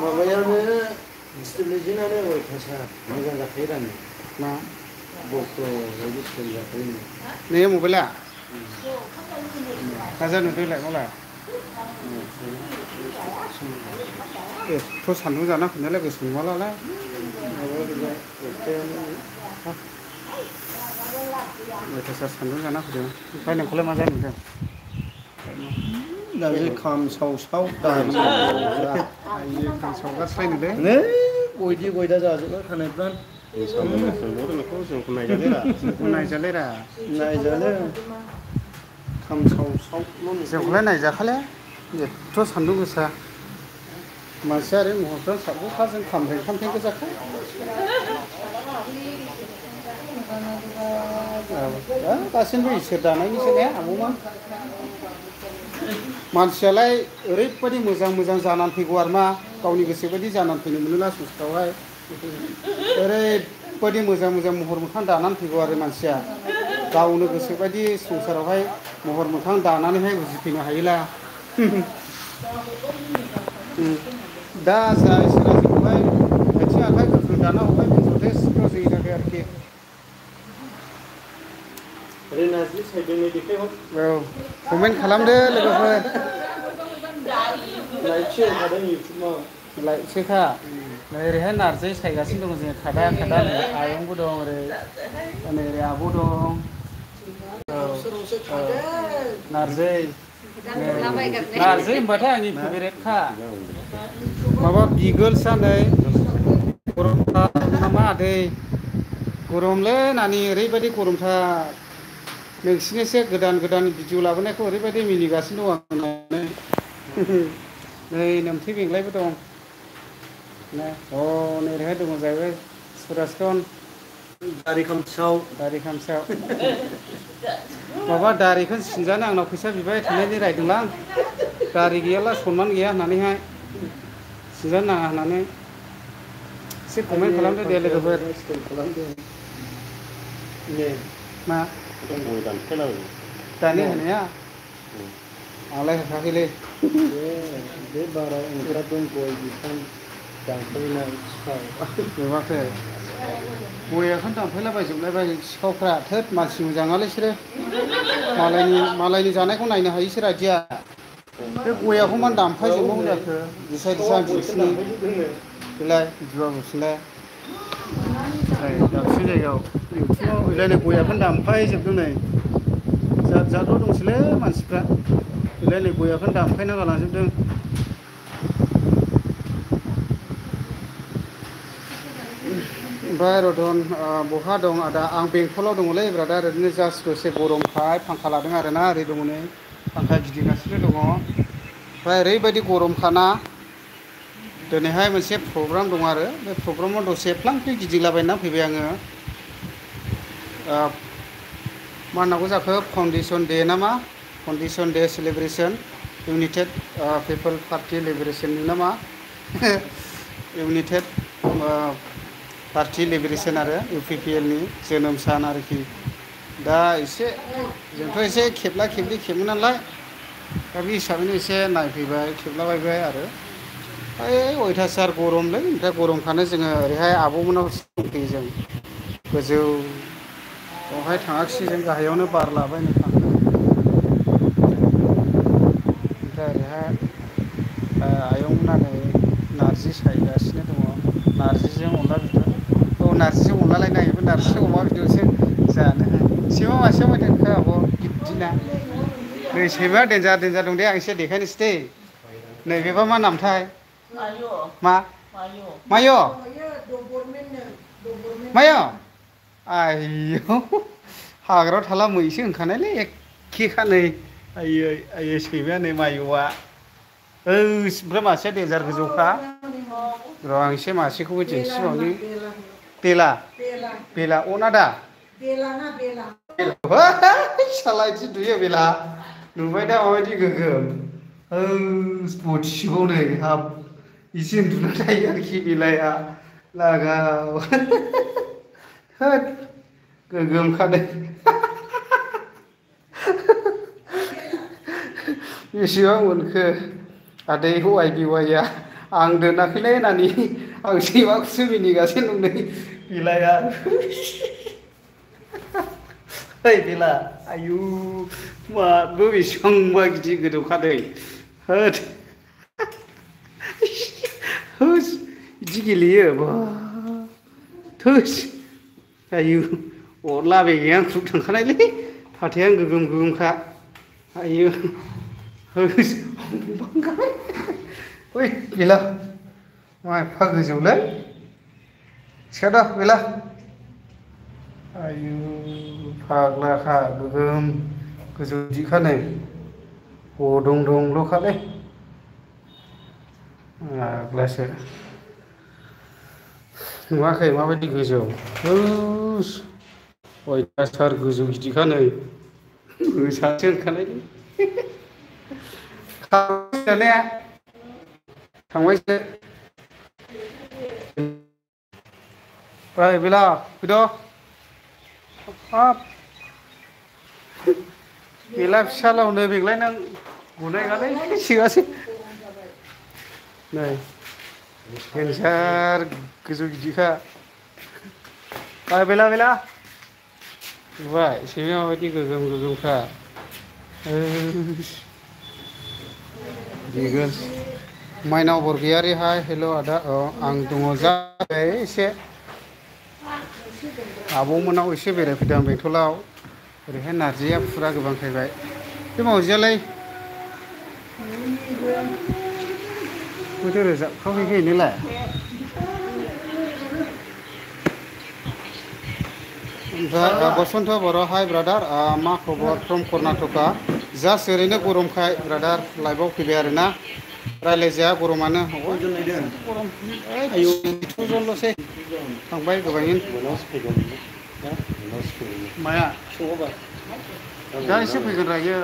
माबायानो स्टेबलाइजेशनानो अयथासार मोजां जाखायोरानो मा बक्स बायदि स्टाइल जाखायो नै मबाइला हाजार नुदोंलाय माला एथ' सान्दुं जाना फैनायलाय गोसो नङालाय माबा गोजा एकथायानो अयथासार सान्दुं जाना फैदों ओमफ्राय नोंखौलाय मा जानो नुदों दासो खाम साव साव दारि खाम सावगारस्राय नुदों नै गयदि गयदा जाजोबा खानायफ्रा सामोन सोंबावदों नोंखौ जोंखौ नायजालेरा जोंखौ नायजालेरा नायजाले खाम साव सावल' जोंखौलाय नायजाखाले एथ' सान्दुं गोसा मानसिया आरो महरफ्रा साबग'खा जों खामथें खामथें गोजाखा गासिबो इसोर दानायनिसो ने आबौमोन मानसियालाय ओरैबायदि मोजां मोजां जानानै फैगौ आरो मा गावनि गोसो बायदि जानानै फैनो मोनोना संसारावहाय ओरैबायदि मोजां मोजां महर मोखां दानानै फैगौ आरो मानसिया गावनो गोसो बायदि संसारावहाय महर मोखां दानानैहाय उजिफैनो हायोला दा जा इसोरा जोंखौहाय आथिं आखाइ गोख्रों दाना हरबाय बे जथेस्थ' जोंनि थाखाय आरोखि रेनाजि साइडजोंनो देखायहर औ कमेन्ट खालामदो लोगोफोर लाइभसो होखादों इउटुबाव लाइभसोखा ओरैहाय नारजि सायगासिनो दं जोङो खादा खादा नै आयंबो दं ओरै आब' दं नारजि होनबाथाय आंनि फेभरेटखा माबा बिगोलसा नै मा दै गरमलै नानि ओरैबायदि गरमथार नोंसिनिसो गोदान गोदान भिडिअ लाबोनायखौ ओरैबायदि मिनिगासिनो दं आं नै नोमथै बेंलायबो दं नैहाय दङ जाहैबाय सुरासथन दारि खामसाव माबा दारिखौ सिनजानो आंनाव फैसा बिबाय थानायनि रायदोंलां दारि गैयाला सनमान गैया होननानैहाय सिनजानो नाङा होननानै एसे कमेन्ट खालामदो दे लोगोफोर मा दानि होनाया आंलाय होखाखैलै बे बाराव ओंखारा दं गय बिफां दानफायनाय सिखाव नुवाखै गयखौनो दानफायलाबायजोबलायबाय सिखावफ्रा थोद मानसि मोजाङालै बिसोरो मालायनि जानायखौ नायनो हायोसो रायदिया बे गयाखौ मानो दानफायजोबनांगौ जाखो दिसा बिसिनि बेलाय बिदिबा बुसिनलाय दाबसे जायगायाव इउटुबाव गैलायनो गयाखौनो दानफायजोबदों नै जात जातल' दंसैलै मानसिफ्रा गैलायनो गयाखौनो दानफायना गालांजोबदों ओमफ्राय रतन बहा दं आदा आं बेंथलाव दङलै ब्रादार ओरैनो जास्ट दसे गरमखाय फांखा लादों आरोना ओरै दङ नै फांखा गिदिंगासिनो दङ ओमफ्राय ओरैबायदि गरमखाना दिनैहाय मोनसे प्रग्राम दं आरो बे प्रग्रामाव दसे फ्लांफ्लि गिदिंलाबायना फैबाय आङो मा होननांगौ जाखो फाउन्डेसन डे नामा फाउन्डेसन डे सेलिब्रेसन इउनाइटेड पिपल पार्टि लिबारेसननि नामा इउनाइटेड पार्टि लिबारेसन आरो UPPLनि जोनोम सान आरोखि दा एसे जोंथ' एसे खेबला खेबलि खेबो नालाय दा बे हिसाबैनो एसे नायफैबाय खेबलाबायबाय आरो अयथासार गरमलै ओमफ्राय गरमखानो जोङो ओरैहाय आब'मोनाव दंफैयो जों गोजौ बेवहाय थाङाखिसै जों गाहायावनो बार लाबायनो थाङो ओमफ्राय ओरैहाय आयंमोना नै नारजि सायगासिनो दङ नारजिजों अनला बिदै नारजिजों अनलालाय नायोमोन नारजिजों अमा बेदरसो जानो सैमा मासेया मायदोंखो आब' गिदिना नै सैमाया देन्जार देन्जार दं दे आं एसे देखायनोसै दे नैबेबा मा नामथाय मा माय' आयौ हाग्रायाव थाला मैसो होनखानायलै एखेखा नै आयै सैमाया नै माय'आ ओमफ्राय मासेया देन्जार गोजौखा र' आं एसे मासेखौबो दिन्थिबावनि बेला अना साला बिदि नुयो बेला नुबाय दा माबायदि गोगोम बथिसेबाव नै हाब इसे उन्दुना थायो आरोखि बेलाया लागाव होद गोगोमखादों बेसेबां मोनखो आदै हौवाय बेवाइया आं दोनाखैलै होननानै आं सैमाखौसो मिनिगासिनो दं नै बिलाया ओइ बेला आयु माबो बेसेबांबा गिदिर गोदौखादै होद होस बिदि गेलेयो बा थोस आयु अरला बेगें आं खुब थांखानायलै फाथैयानो गोगोम गोगोमखा आयु होस ओइ बेला मा एफा गोजौलै सिखारद' बेला आयु फाग्लाखा गोगोम गोजौ दिखानो गदं दंल'खालै फाग्लासो नुवाखै माबायदि गोजौ हुस अयथासार गोजौ गिदिरखा नै गोसासो ओंखारनायलै जानाया थांबायसो ओइ बेला फैद' हाब बेला फिसालावनो बेंलाय नों बुनाय गालै सिगासो नै केन्सार गोजौ गिदिरखा ओइ बेला बेला नुबाय सैमाया माबायदि गोगोम गोगोमखा बिगोल माइनाव बरगयारि हाय हेल' आदा औ आं दङ जाबाय एसे आब'मोनाव एसे बेरायफैदों आं बेंथलाव ओरैहाय नारजिया फुरा गोबां फैबाय बे मावजियालाय बोथो रोजाबखावहैखो नोलाय ओमफ्राय बसन्त बर' हाय ब्रादार मा खबर फ्रम कर्नाटका जास्ट ओरैनो गरमखाय ब्रादार लाइभआव फैबाय आरोना रायज्लायजाया गरमानो गरम आयु 2 जनल'सै थांबाय गोबाङैनो माया दा एसे फैगोन रायो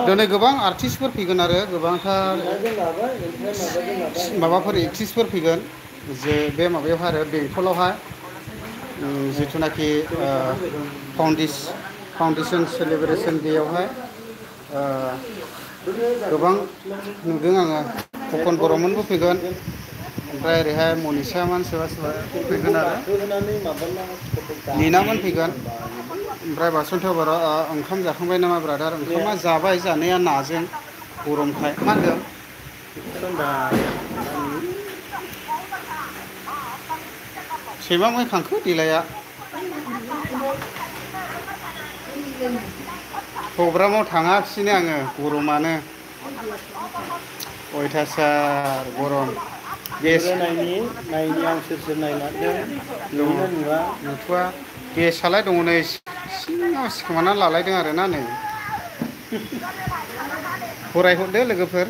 दिनै गोबां आर्टिस्टफोर फैगोन आरो गोबांथार माबाफोर एक्ट्रिसफोर फैगोन जे बे माबायावहाय आरो बेंटलावहाय जिथुनाखि फाउन्डेसन सेलेब्रेसन डेआवहाय गोबां नुदों आङो खकन बर'मोनबो फैगोन ओमफ्राय ओरैहाय मनिसामोन सोरबा सोरबा फैगोन आरो लिनामोन फैगोन ओमफ्राय बासन्त बर' ओंखाम जाखांबाय नामा ब्रादार ओंखामा जाबाय जानाया नाजों गरमखाय मा होनदों सैमा मैखांखो दिलाया प्रग्रामाव थाङाखिसैनो आङो गरमानो अयथासार गरम नायनि आं सोर सोर नायनानै नुथ'वा गेसालाय दङ नै सिङाव सिखोमानानै लालायदों आरोना नै फरायहरदो लोगोफोर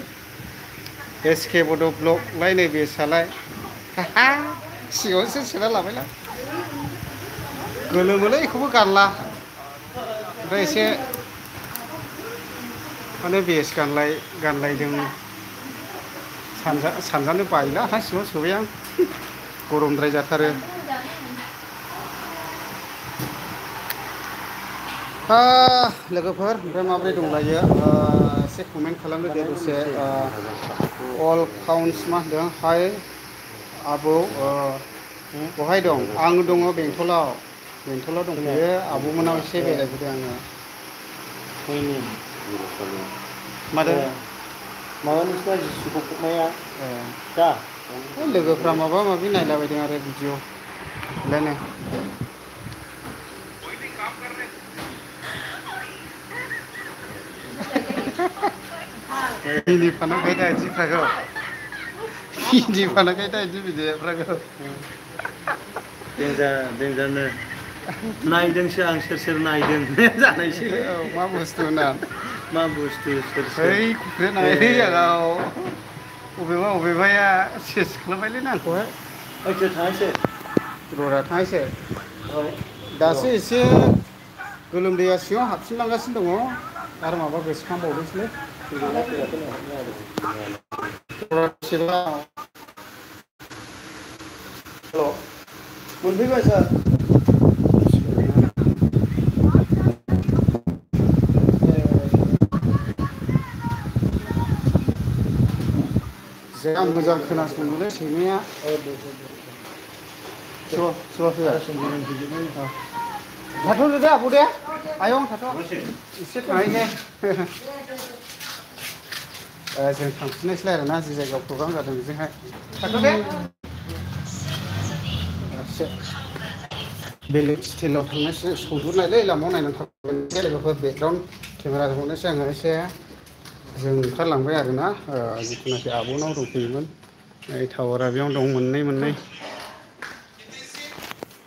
एसके बड' ब्लगलाय नै बेसालाय सिगाङावसो सोना लाबायला गोलोमोलै बेखौबो गानला ओमफ्राय एसे माने बेस गानलायदों सानजानो बायला हा सिङाव सोबाय आं गरमद्राय जाथारो लोगोफोर ओमफ्राय माबोरै दंलायो एसे कमेन्ट खालामदो दे दसे अल काउन्ट्स मा होनदों हाय आबौ बहाय दं आं दङ बेंटलाव दंफैयो आब'मोनाव एसे बेरायफैदों आङो मादों माबा नोंसिना जिसुखौ फबनाया दा लोगोफ्रा माबा माबि नायलाबायदों आरो भिडिअ लायनो ini panas kayak tadi prago ini panas kayak tadi video prago देन्जारनो नायदोंसो आं सोर सोर नायदों जानायसै मा बुस्थु ना मा बुस्थु सोर ओइ खुख्रे नायलै आगाव अबेबाया सेस खालामबायलै नांखौहाय ओइसो थांसै र'रा थांसै दासो एसे गोलोमदैया सिङाव हाबफिनलांगासिनो दङ आरो माबा गोसोखांबावदोंसैलै मोनफैबाय सार आं मोजां खोनासंदोंलै सैमाया सोरबा फैया थाथ'दो दे आबौ दे आयं थाथ' एसे थाहैनो जों थांफिननायसैलाय आरोना जि जायगायाव प्रग्राम जादों बेजोंहाय थाथ' दे एसे बेलेग स्टाइलाव थांनायसो सौदुनायलै लामायाव नायनानै थांनोसै लोगोफोर बेकग्राउन्ड केमेरा हरनोसै आङो एसे जों ओंखारलांबाय आरोना जिथुनाखि आब'नाव दंफैयोमोन टावारा बेयावनो दं मोननै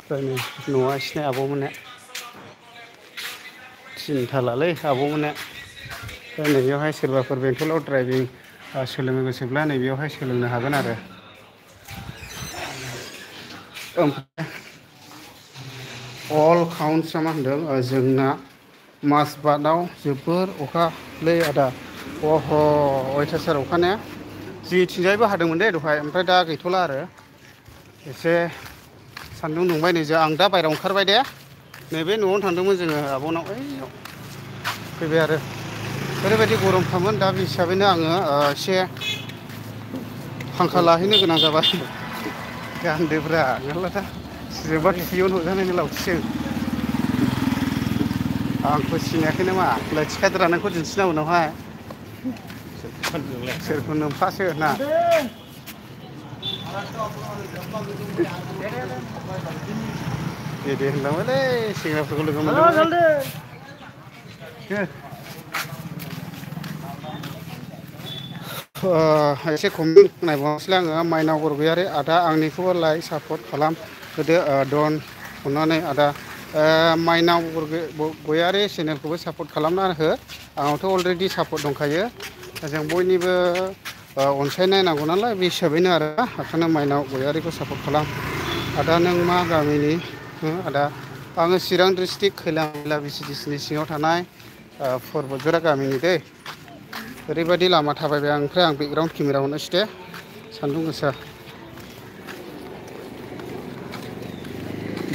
ओमफ्राय नै न'आ एसिनि आब'मोनना थिनथालालै आब'मोनना ओमफ्राय नैबेयावहाय सोरबाफोर बेंथलाव ड्राइभिं सोलोंनो गोसोब्ला नैबेयावहाय सोलोंनो हागोन आरो ओमफ्राय अल काउन्ट्सआ मा होनदों जोंना माजबातआव जोबोर अखालै आदा अह' अयथासार अखा ने जोंनिथिंजायबो हादोंमोन दे दहाय ओमफ्राय दा गैथ'ला आरो एसे सान्दुं दुंबाय नै आं दा बायहेरायाव ओंखारबाय दे नैबे न'आवनो थांदोंमोन जोङो आब'नाव ओइयाव फैबाय आरो ओरैबायदि गरमखामोन दा बे हिसाबैनो आङो एसे फांखा लाहैनो गोनां जाबाय गानदोब्रा नङाब्ला सोरजोंबा थुफियावनो हरजानायनि लावथिजों आंखौ सिनायाखै नामा लायथिखाद्रा नोंखौ दिन्थिना उनावहाय सोरखौ नोम्फासो ना दे होनलांबायलै सेंग्राफोरखौ लोगो मोनदों एसे कमेन्ट नायबावनोसैलाय आङो माइनाव बरगयारि आदा आंनिखौबो लाइक सापर्ट खालाम होदो डन अननानै आदा माइनाव बरगयारि चेनेलखौबो सापर्ट खालामना हो आंनावथ' अलरेडि सापर्ट दंखायो जों बयनिबो अनसायनाय नांगौ नालाय बे हिसाबैनो आरो ओंखायनो माइनाव गयारिखौ सापर्ट खालाम आदा नों मा गामिनि आदा आङो चिरां डिस्ट्रिक्ट खैला मैला VCDCनि सिङाव थानाय परबतजरा गामिनि दै ओरैबायदि लामा थाबायबाय आं ओमफ्राय आं बेकग्राउन्ड केमेरा हरनोसै दे सान्दुं गोसा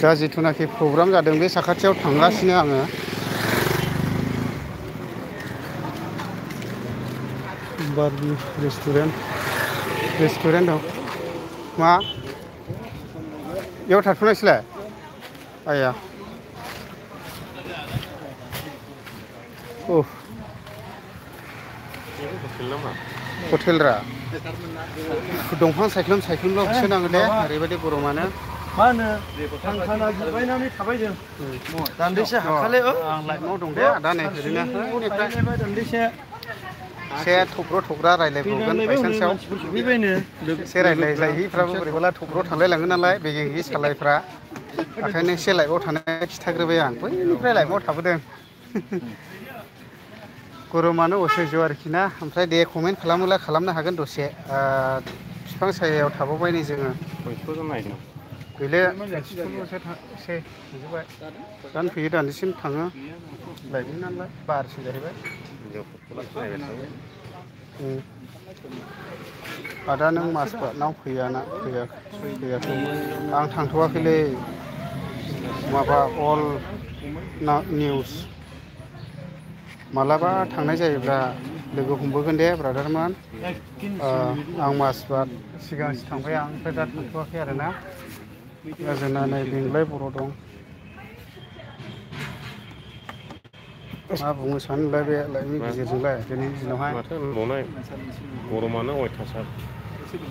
दा जिथुनाखि प्रग्राम जादों बे साखाथियाव थांगासिनो आङो बारबि रेस्टुरेन्ट दं मा बेयाव थाथ'नायसैलाय आया हटेल रा दंफां सायख्लुमल'सो नाङो दे ओरैबायदि गरमानो मा होनो फांखा नागिरबायनानै थाबाय जों दान्दिसे हाखाले आं लाइफआव दं दे दा नै ओरैनो दान्दिसे एसे थब्र' रायलायब्रबगोन बायसान्सआव एसे रायलायलायैफ्राबो बोरैबाला थब्र' थांलायलाङो नालाय बेगेंगि सालायफ्रा ओंखायनो एसे लाइफआव थानाय खिथाग्रोबाय आं बैनिफ्राय लाइफआव थाबोदों गरमानो असैज आरोखि ना ओमफ्राय दे कमेन्ट खालामोला खालामनो हागोन दसे बिफां सायायाव थाबावबाय नै जोङो गैले एसे नुजोबबाय फैयो दान्दिसिम थाङो लायदों नालाय बारसो जाहैबाय आदा नों माजबातनाव फैयाखै आं थांथ'वाखैलै माबा अल निउस मालाबा थांनाय जायोब्ला लोगो हमबोगोन दे ब्रादारमोन आं माजबाट सिगांसो थांबाय आं ओमफ्राय दा थांथ'वाखै आरोना जोंना नै बेंगलाय बर' दं मा बुंनो सानोलाय बे लाइफनि गेजेरजोंलाय दिनैनि दिनावहाय माथो होनबावनाय गरमानो अयथासार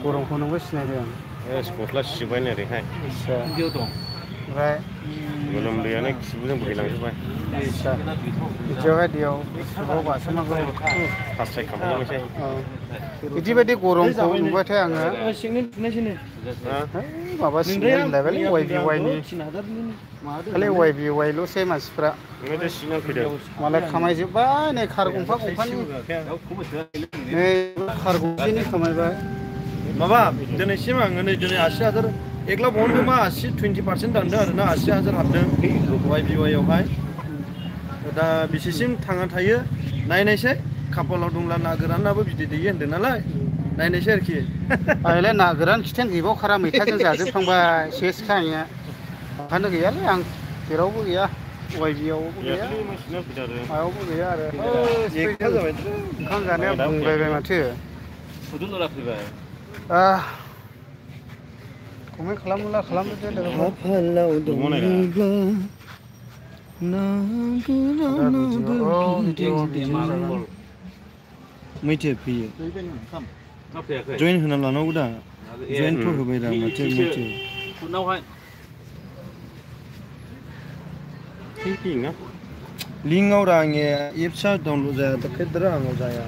गरमखौ नोंबो सिनायदों गस्ला सिजोब्बाय नै ओरैहाय ओमफ्राय गोलोमदैयानो खिबुजों बोहैलांजोब्बाय बिदियावहाय दैयाव सुबाव बारसोमनांगौ फास्रायखांबावनोसै बिदि बायदि गरमखौ नुबाथाय आङो माबा सिनलायबायलै YBYनि खालि YBYल'सै मानसिफ्रा मालाय खामायजोब्बाय नै कार गंफा गंफानि नै कार गंसेनि खामायबाय माबा दिनैसिम आङो नै दिनै 80,000 एकला बहनदों मा 20% दानदों आरोना 80,000 हाबदों YBYआवहाय दा बेसेसिम थांना थायो नायनायसै खाफालाव दंब्ला ना गोरानाबो बिदै दैयो होनदों नालाय नायनायसै आरोखि आंलाय ना गोरान खिथेन गैबावखारा मैथाजों जाजोबखांबाय सेसखा आंनिया ओंखायनो गैयालै आं जेरावबो गैया YBआवबो गैया मायावबो गैया आरो ओंखाम जानाया बुंलायबाय माथो फुदुंला फैबाय कमेन्ट खालामोब्ला खालामदो दे लोगोफोर खाफालाव दङब्ला मैथे फैयो जइन होना लानांगौ दा जइनथ' होबाय दा मैथे उनावहाय लिंकआव रा आंनि एप्सआ डाउनलड जाया दा खैद्रा आंनाव जाया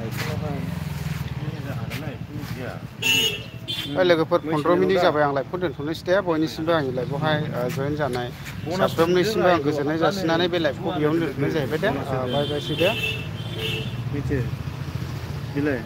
लोगोफोर 15 मिनिट जाबाय आं लाइभखौ दोनथ'नोसै दे बयनिसिमबो आंनि लाइभआवहाय जइन जानाय साफ्रोमनिसिमबो आं गोजोननाय जासिनानै बे लाइभखौ बेयावनो दोनथ'नाय जाहैबाय दे बाय बायसै दे मैथे बिलाय